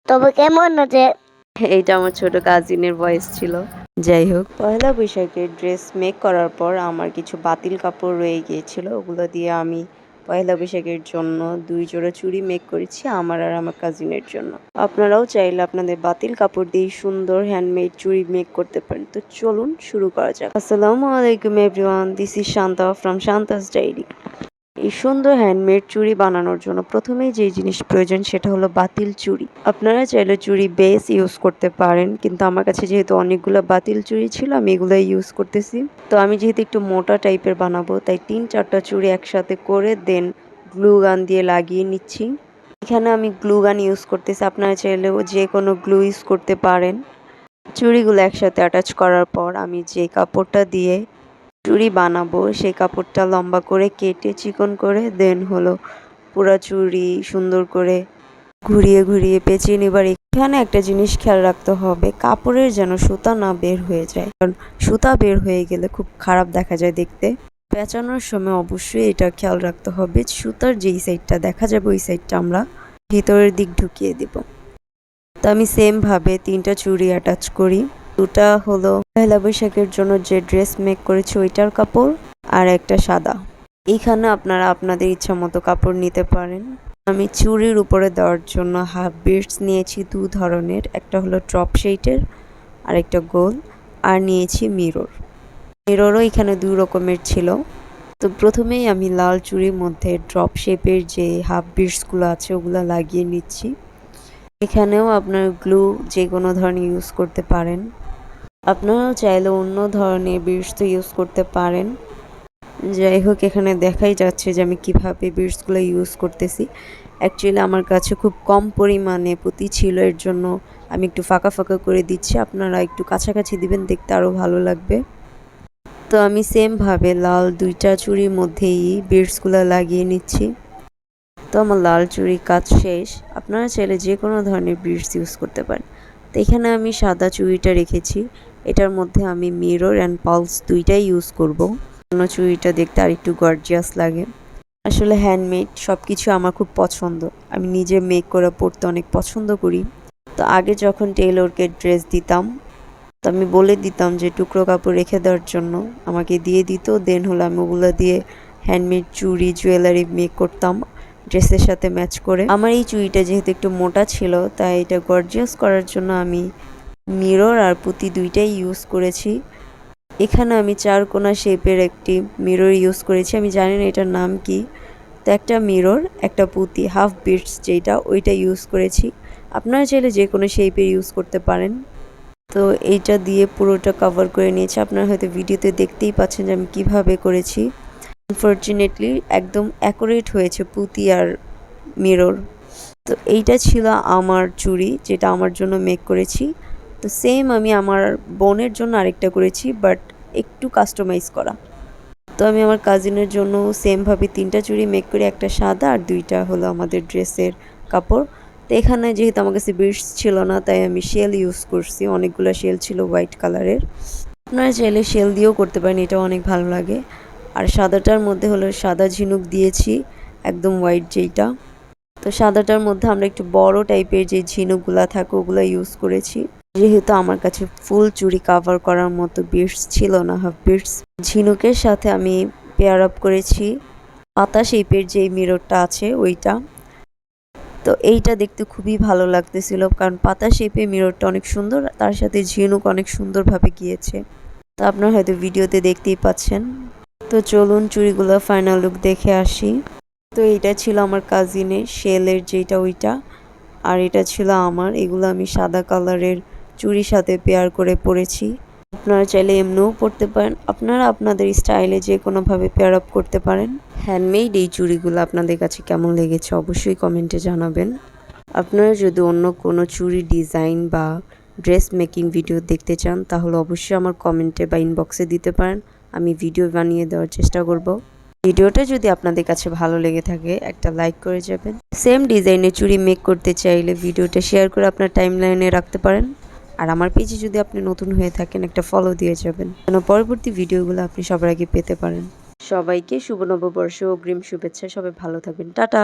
তবে কেমন আছে? এইটা আমার ছোট কাজিনের ভয়েস ছিল। যাই হোক, পয়লা বৈশাখের ড্রেস মেক করার পর আমার কিছু বাতিল কাপড় রয়ে গিয়েছিল, ওগুলো দিয়ে আমি পয়লা বৈশাখের জন্য 2 জোড়া চুড়ি মেক করেছি আমার আর আমার কাজিনের জন্য। আপনারাও চাইলে আপনাদের বাতিল কাপড় দিয়ে সুন্দর হ্যান্ডমেড চুড়ি মেক করতে পারেন। তো চলুন শুরু করা যাক। আসসালামু আলাইকুম everyone, this is Shanta from Shanta's diary. এই সুন্দর হ্যান্ডমেড চুড়ি বানানোর জন্য প্রথমেই যে জিনিস প্রয়োজন সেটা হলো বাতিল চুড়ি। আপনারা চাইলে চুড়ি বেস ইউজ করতে পারেন, কিন্তু আমার কাছে যেহেতু অনেকগুলো বাতিল চুড়ি ছিল আমি এগুলোই ইউজ করতেছি। তো আমি যেহেতু একটু মোটা টাইপের বানাবো তাই 3-4টা চুড়ি একসাথে করে দেন গ্লু গান দিয়ে লাগিয়ে নিচ্ছি। এখানে আমি গ্লু গান ইউজ করতেছি, আপনারা চাইলেও যে কোনো গ্লু ইউজ করতে পারেন। চুড়িগুলো একসাথে অ্যাটাচ করার পর আমি যে কাপড়টা দিয়ে চুড়ি বানাবো সেই কাপড়টা লম্বা করে কেটে চিকন করে দেন হলো পুরা চুড়ি সুন্দর করে ঘুরিয়ে ঘুরিয়ে পেঁচিয়ে নেবার। এখানে একটা জিনিস খেয়াল রাখতে হবে, কাপড়ের যেন সুতা না বের হয়ে যায়, কারণ সুতা বের হয়ে গেলে খুব খারাপ দেখা যায় দেখতে। পেঁচানোর সময় অবশ্যই এটা খেয়াল রাখতে হবে, সুতার যেই সাইডটা দেখা যাবে ওই সাইডটা আমরা ভিতরের দিক ঢুকিয়ে দিব। তো আমি সেম ভাবে 3টা চুড়ি অ্যাটাচ করি। দুটা হলো পয়লা বৈশাখের জন্য যে ড্রেস মেক করেছি ওইটার কাপড়, আর একটা সাদা। এইখানে আপনারা আপনাদের ইচ্ছা মতো কাপড় নিতে পারেন। আমি চুড়ির উপরে দেওয়ার জন্য হাফ বিটস নিয়েছি 2 ধরনের, একটা হলো ড্রপ শেইটের আর একটা গোল, আর নিয়েছি মিরর। মিররও এখানে 2 রকমের ছিল। তো প্রথমেই আমি লাল চুড়ির মধ্যে ড্রপ শেপের যে হাফ বিটসগুলো আছে ওগুলো লাগিয়ে নিচ্ছি। এখানেও আপনার গ্লু যে কোনো ধরনের ইউজ করতে পারেন, আপনারাও চাইলে অন্য ধরনের বিটস তো ইউজ করতে পারেন। যাই হোক, এখানে দেখাই যাচ্ছে যে আমি কিভাবে বিটসগুলো ইউজ করতেছি। অ্যাকচুয়ালি আমার কাছে খুব কম পরিমাণে পুঁতি ছিল, এর জন্য আমি একটু ফাঁকা ফাঁকা করে দিচ্ছি, আপনারা একটু কাছাকাছি দিবেন, দেখতে আরও ভালো লাগবে। তো আমি সেমভাবে লাল 2টা চুড়ির মধ্যেই বিটসগুলো লাগিয়ে নিচ্ছি। তো আমার লাল চুড়ি কাজ শেষ। আপনারা চাইলে যে কোনো ধরনের বিটস ইউজ করতে পারেন। তো এখানে আমি সাদা চুড়িটা রেখেছি, এটার মধ্যে আমি মিরর অ্যান্ড পালস 2টাই ইউজ করব, জন্য চুড়িটা দেখতে আর একটু গর্জিয়াস লাগে। আসলে হ্যান্ডমেড সব কিছু আমার খুব পছন্দ, আমি নিজে মেক করে পরতে অনেক পছন্দ করি। তো আগে যখন টেইলরকে ড্রেস দিতাম তো আমি বলে দিতাম যে টুকরো কাপড় রেখে দেওয়ার জন্য, আমাকে দিয়ে দিত, দেন হলো আমি ওগুলো দিয়ে হ্যান্ডমেড চুড়ি জুয়েলারি মেক করতাম ড্রেসের সাথে ম্যাচ করে। আমার এই চুড়িটা যেহেতু একটু মোটা ছিল তাই এটা গর্জিয়াস করার জন্য আমি মিরর আর পুঁতি 2টাই ইউজ করেছি। এখানে আমি 4 কোনা শেপের একটি মিরর ইউজ করেছি, আমি জানি না এটার নাম কি। তো একটা মিরর, একটা পুঁতি, হাফ বিটস যেটা ওইটা ইউজ করেছি। আপনারা চাইলে যে কোনো শেপের ইউজ করতে পারেন। তো এইটা দিয়ে পুরোটা কভার করে নিয়েছি, আপনারা হয়তো ভিডিওতে দেখতেই পাচ্ছেন যে আমি কিভাবে করেছি। আনফর্চুনেটলি একদম অ্যাকুরেট হয়েছে পুঁতি আর মিরর। তো এইটা ছিল আমার চুড়ি যেটা আমার জন্য মেক করেছি। তো সেম আমি আমার বোনের জন্য আরেকটা করেছি, বাট একটু কাস্টমাইজ করা। তো আমি আমার কাজিনের জন্য সেমভাবে 3টা চুড়ি মেক করে, একটা সাদা আর 2টা হলো আমাদের ড্রেসের কাপড়। তো এখানে যেহেতু আমার কাছে বিটস ছিল না তাই আমি শেল ইউজ করছি, অনেকগুলো শেল ছিল হোয়াইট কালারের। আপনারা চাইলে শেল দিয়েও করতে পারেন, এটাও অনেক ভালো লাগে। আর সাদাটার মধ্যে হলো সাদা ঝিনুক দিয়েছি, একদম হোয়াইট যেইটা। তো সাদাটার মধ্যে আমরা একটু বড় টাইপের যে ঝিনুকগুলা থাকে ওগুলো ইউজ করেছি, যেহেতু আমার কাছে ফুল চুড়ি কাভার করার মতো বিটস ছিল না, হাফ বিটস। ঝিনুকের সাথে আমি পেয়ার আপ করেছি পাতা শেপের যে মিররটা আছে ওইটা। তো এইটা দেখতে খুবই ভালো লাগতেছিল, কারণ পাতা শেপে মিররটা অনেক সুন্দর, তার সাথে ঝিনুক অনেক সুন্দরভাবে গিয়েছে। তো আপনারা হয়তো ভিডিওতে দেখতেই পাচ্ছেন। তো চলুন চুড়িগুলো ফাইনাল লুক দেখে আসি। তো এইটা ছিল আমার কাজিনের শেলের যেটা ওইটা, আর এটা ছিল আমার। এগুলো আমি সাদা কালারের চুড়ির সাথে পেয়ার করে পরেছি। আপনারা চাইলে এমনিও পরতে পারেন, আপনারা আপনাদের স্টাইলে যে কোনোভাবে পেয়ার আপ করতে পারেন। হ্যান্ডমেড এই চুড়িগুলো আপনাদের কাছে কেমন লেগেছে অবশ্যই কমেন্টে জানাবেন। আপনারা যদি অন্য কোনো চুড়ি ডিজাইন বা ড্রেস মেকিং ভিডিও দেখতে চান তাহলে অবশ্যই আমার কমেন্টে বা ইনবক্সে দিতে পারেন, আমি ভিডিও বানিয়ে দেওয়ার চেষ্টা করব। ভিডিওটা যদি আপনাদের কাছে ভালো লেগে থাকে একটা লাইক করে যাবেন। সেম ডিজাইনের চুড়ি মেক করতে চাইলে ভিডিওটা শেয়ার করে আপনার টাইমলাইনে রাখতে পারেন। আর আমার পেজে যদি আপনি নতুন হয়ে থাকেন একটা ফলো দিয়ে যাবেন, যেন পরবর্তী ভিডিওগুলো আপনি সবার আগে পেতে পারেন। সবাইকে শুভ নববর্ষ অগ্রিম শুভেচ্ছা, সবাই ভালো থাকবেন, টাটা।